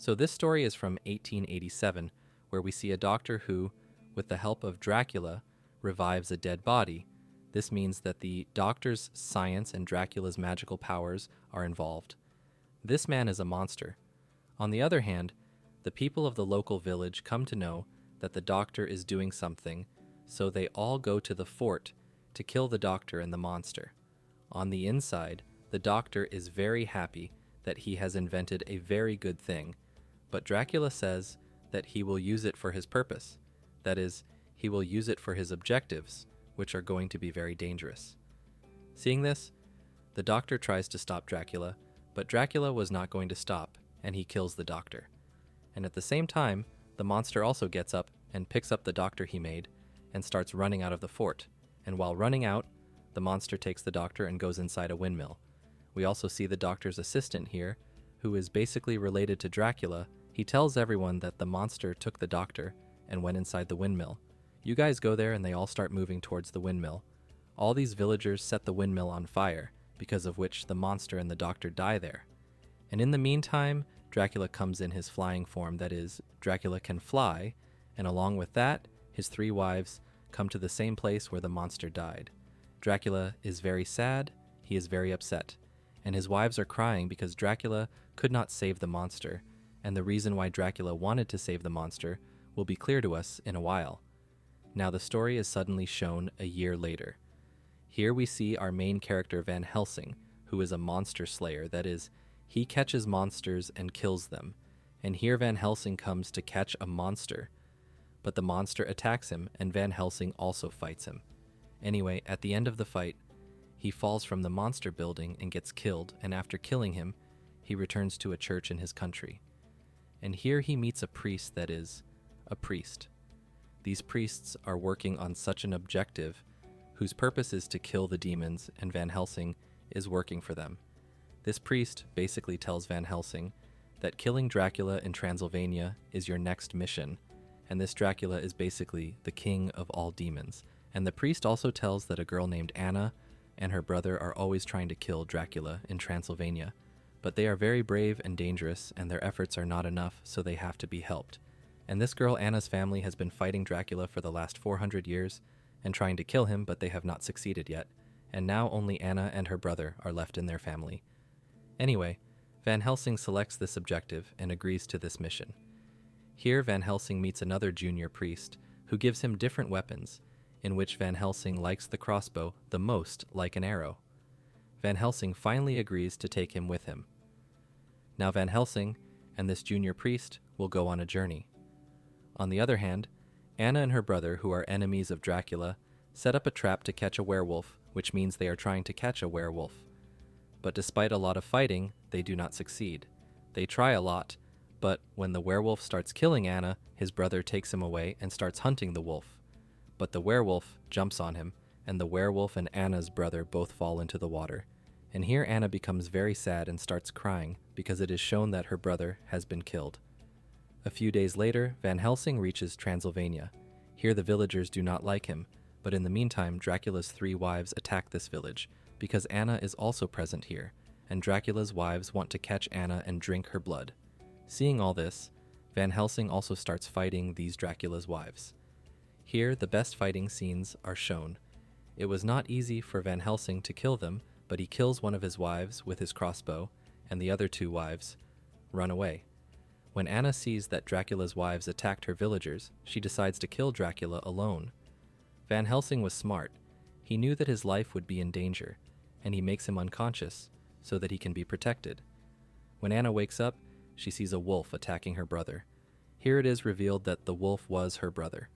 So this story is from 1887, where we see a doctor who, with the help of Dracula, revives a dead body. This means that the doctor's science and Dracula's magical powers are involved. This man is a monster. On the other hand, the people of the local village come to know that the doctor is doing something, so they all go to the fort to kill the doctor and the monster. On the inside, the doctor is very happy that he has invented a very good thing, but Dracula says that he will use it for his purpose. That is, he will use it for his objectives, which are going to be very dangerous. Seeing this, the doctor tries to stop Dracula, but Dracula was not going to stop, and he kills the doctor. And at the same time, the monster also gets up and picks up the doctor he made and starts running out of the fort. And while running out, the monster takes the doctor and goes inside a windmill. We also see the doctor's assistant here, who is basically related to Dracula. He tells everyone that the monster took the doctor and went inside the windmill. You guys go there and they all start moving towards the windmill. All these villagers set the windmill on fire, because of which the monster and the doctor die there. And in the meantime, Dracula comes in his flying form, that is, Dracula can fly, and along with that, his 3 wives come to the same place where the monster died. Dracula is very sad, he is very upset, and his wives are crying because Dracula could not save the monster, and the reason why Dracula wanted to save the monster will be clear to us in a while. Now the story is suddenly shown a year later. Here we see our main character Van Helsing, who is a monster slayer, that is, he catches monsters and kills them, and here Van Helsing comes to catch a monster. But the monster attacks him, and Van Helsing also fights him. Anyway, at the end of the fight, he falls from the monster building and gets killed, and after killing him, he returns to a church in his country. And here he meets a priest that is a priest. These priests are working on such an objective whose purpose is to kill the demons, and Van Helsing is working for them. This priest basically tells Van Helsing that killing Dracula in Transylvania is your next mission, and this Dracula is basically the king of all demons. And the priest also tells that a girl named Anna and her brother are always trying to kill Dracula in Transylvania, but they are very brave and dangerous, and their efforts are not enough, so they have to be helped. And this girl Anna's family has been fighting Dracula for the last 400 years and trying to kill him, but they have not succeeded yet, and now only Anna and her brother are left in their family. Anyway, Van Helsing selects this objective and agrees to this mission. Here Van Helsing meets another junior priest who gives him different weapons, in which Van Helsing likes the crossbow the most like an arrow. Van Helsing finally agrees to take him with him. Now Van Helsing and this junior priest will go on a journey. On the other hand, Anna and her brother, who are enemies of Dracula, set up a trap to catch a werewolf, which means they are trying to catch a werewolf. But despite a lot of fighting, they do not succeed. They try a lot, but when the werewolf starts killing Anna, his brother takes him away and starts hunting the wolf. But the werewolf jumps on him, and the werewolf and Anna's brother both fall into the water. And here Anna becomes very sad and starts crying because it is shown that her brother has been killed. A few days later, Van Helsing reaches Transylvania. Here the villagers do not like him, but in the meantime, Dracula's 3 wives attack this village because Anna is also present here, and Dracula's wives want to catch Anna and drink her blood. Seeing all this, Van Helsing also starts fighting these Dracula's wives. Here, the best fighting scenes are shown. It was not easy for Van Helsing to kill them, but he kills one of his wives with his crossbow, and the other 2 wives run away. When Anna sees that Dracula's wives attacked her villagers, she decides to kill Dracula alone. Van Helsing was smart. He knew that his life would be in danger, and he makes him unconscious so that he can be protected. When Anna wakes up, she sees a wolf attacking her brother. Here it is revealed that the wolf was her brother.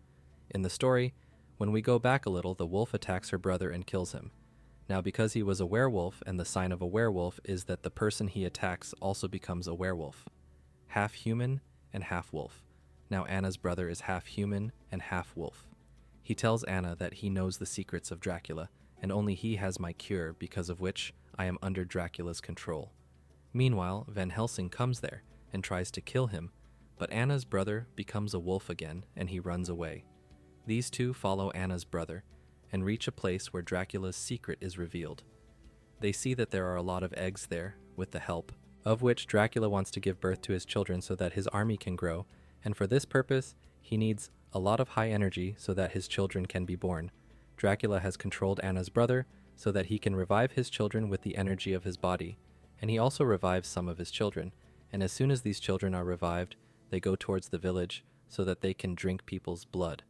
In the story, when we go back a little, the wolf attacks her brother and kills him. Now, because he was a werewolf, and the sign of a werewolf is that the person he attacks also becomes a werewolf. Half human and half wolf. Now Anna's brother is half human and half wolf. He tells Anna that he knows the secrets of Dracula, and only he has my cure, because of which I am under Dracula's control. Meanwhile, Van Helsing comes there and tries to kill him, but Anna's brother becomes a wolf again, and he runs away. These 2 follow Anna's brother and reach a place where Dracula's secret is revealed. They see that there are a lot of eggs there with the help of which Dracula wants to give birth to his children so that his army can grow, and for this purpose, he needs a lot of high energy so that his children can be born. Dracula has controlled Anna's brother so that he can revive his children with the energy of his body, and he also revives some of his children, and as soon as these children are revived, they go towards the village so that they can drink people's blood.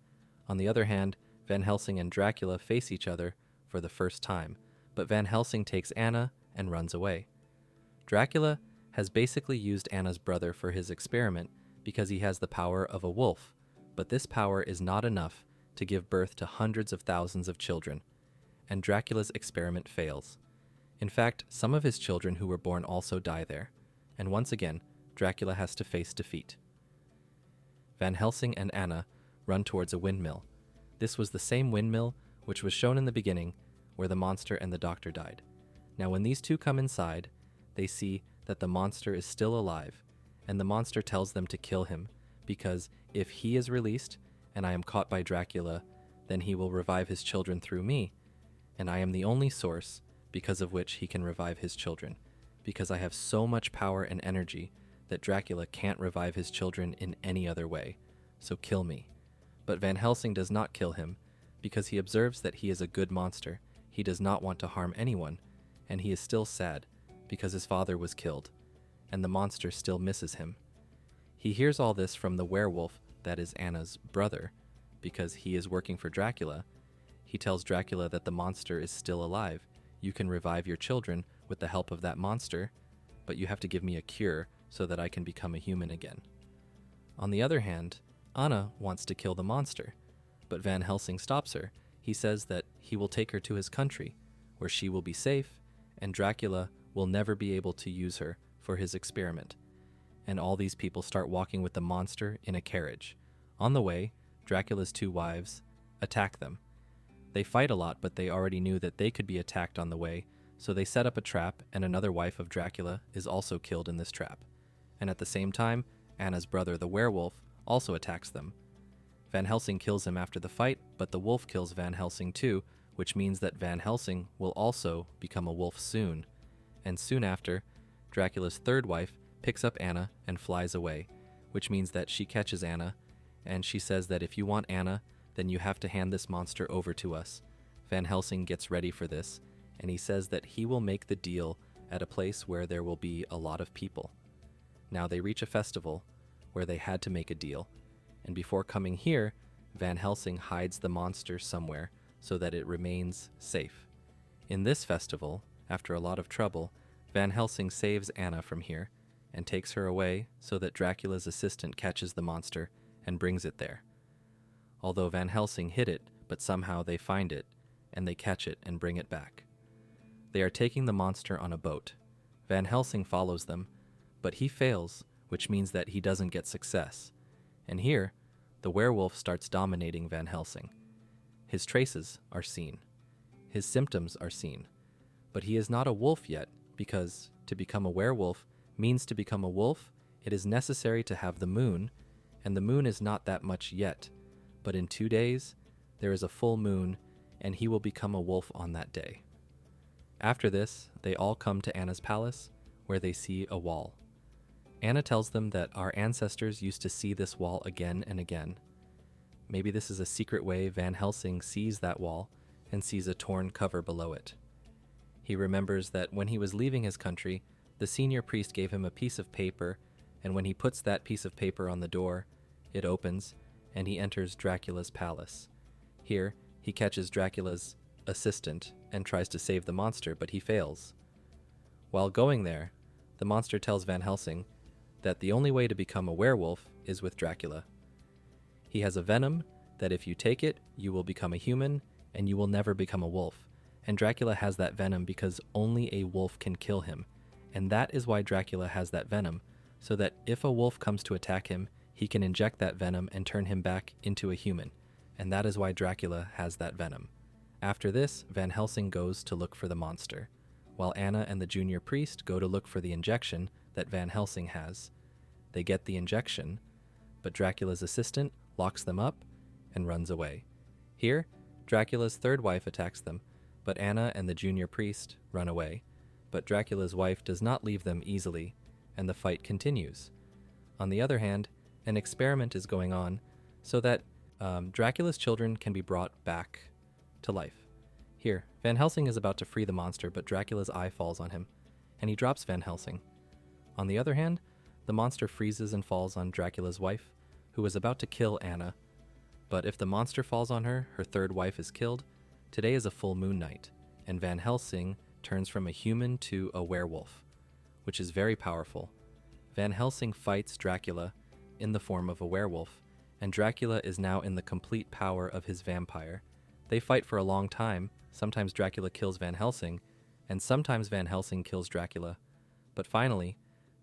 On the other hand, Van Helsing and Dracula face each other for the first time, but Van Helsing takes Anna and runs away. Dracula has basically used Anna's brother for his experiment because he has the power of a wolf, but this power is not enough to give birth to hundreds of thousands of children, and Dracula's experiment fails. In fact, some of his children who were born also die there, and once again, Dracula has to face defeat. Van Helsing and Anna run towards a windmill. This was the same windmill which was shown in the beginning, where the monster and the doctor died. Now when these two come inside, they see that the monster is still alive, and the monster tells them to kill him, because if he is released, and I am caught by Dracula, then he will revive his children through me, and I am the only source because of which he can revive his children, because I have so much power and energy that Dracula can't revive his children in any other way, so kill me. But Van Helsing does not kill him, because he observes that he is a good monster. He does not want to harm anyone, and he is still sad, because his father was killed, and the monster still misses him. He hears all this from the werewolf, that is Anna's brother, because he is working for Dracula. He tells Dracula that the monster is still alive. You can revive your children with the help of that monster, but you have to give me a cure so that I can become a human again. On the other hand, Anna wants to kill the monster, but Van Helsing stops her. He says that he will take her to his country, where she will be safe, and Dracula will never be able to use her for his experiment. And all these people start walking with the monster in a carriage. On the way, Dracula's two wives attack them. They fight a lot, but they already knew that they could be attacked on the way, so they set up a trap, and another wife of Dracula is also killed in this trap. And at the same time, Anna's brother, the werewolf, also attacks them. Van Helsing kills him after the fight, but the wolf kills Van Helsing too, which means that Van Helsing will also become a wolf soon. And soon after, Dracula's third wife picks up Anna and flies away, which means that she catches Anna, and she says that if you want Anna, then you have to hand this monster over to us. Van Helsing gets ready for this, and he says that he will make the deal at a place where there will be a lot of people. Now they reach a festival where they had to make a deal, and before coming here, Van Helsing hides the monster somewhere so that it remains safe. In this festival, after a lot of trouble, Van Helsing saves Anna from here and takes her away so that Dracula's assistant catches the monster and brings it there. Although Van Helsing hid it, but somehow they find it, and they catch it and bring it back. They are taking the monster on a boat. Van Helsing follows them, but he fails, which means that he doesn't get success. And here, the werewolf starts dominating Van Helsing. His traces are seen. His symptoms are seen. But he is not a wolf yet, because to become a werewolf means to become a wolf, it is necessary to have the moon, and the moon is not that much yet. But in 2 days, there is a full moon, and he will become a wolf on that day. After this, they all come to Anna's palace, where they see a wall. Anna tells them that our ancestors used to see this wall again and again. Maybe this is a secret way Van Helsing sees that wall and sees a torn cover below it. He remembers that when he was leaving his country, the senior priest gave him a piece of paper, and when he puts that piece of paper on the door, it opens, and he enters Dracula's palace. Here, he catches Dracula's assistant and tries to save the monster, but he fails. While going there, the monster tells Van Helsing that the only way to become a werewolf is with Dracula. He has a venom that if you take it, you will become a human, and you will never become a wolf. And Dracula has that venom because only a wolf can kill him. And that is why Dracula has that venom, so that if a wolf comes to attack him, he can inject that venom and turn him back into a human. And that is why Dracula has that venom. After this, Van Helsing goes to look for the monster, while Anna and the junior priest go to look for the injection that Van Helsing has. They get the injection, but Dracula's assistant locks them up and runs away. Here, Dracula's third wife attacks them, but Anna and the junior priest run away. But Dracula's wife does not leave them easily, and the fight continues. On the other hand, an experiment is going on so that Dracula's children can be brought back to life. Here, Van Helsing is about to free the monster, but Dracula's eye falls on him, and he drops Van Helsing. On the other hand, the monster freezes and falls on Dracula's wife, who is about to kill Anna. But if the monster falls on her, her third wife is killed. Today is a full moon night, and Van Helsing turns from a human to a werewolf, which is very powerful. Van Helsing fights Dracula in the form of a werewolf, and Dracula is now in the complete power of his vampire. They fight for a long time. Sometimes Dracula kills Van Helsing, and sometimes Van Helsing kills Dracula. But finally,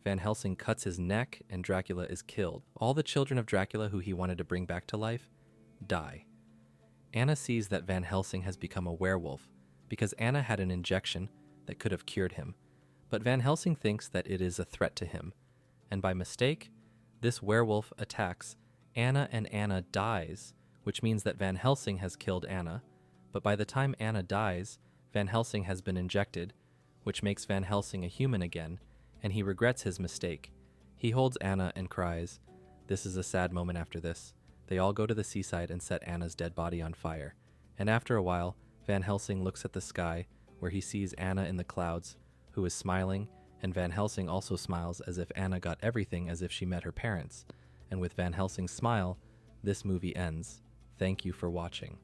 Van Helsing cuts his neck and Dracula is killed. All the children of Dracula who he wanted to bring back to life die. Anna sees that Van Helsing has become a werewolf because Anna had an injection that could have cured him. But Van Helsing thinks that it is a threat to him, and by mistake, this werewolf attacks Anna, and Anna dies, which means that Van Helsing has killed Anna. But by the time Anna dies, Van Helsing has been injected, which makes Van Helsing a human again, and he regrets his mistake. He holds Anna and cries. This is a sad moment after this. They all go to the seaside and set Anna's dead body on fire. And after a while, Van Helsing looks at the sky, where he sees Anna in the clouds, who is smiling, and Van Helsing also smiles as if Anna got everything as if she met her parents. And with Van Helsing's smile, this movie ends. Thank you for watching.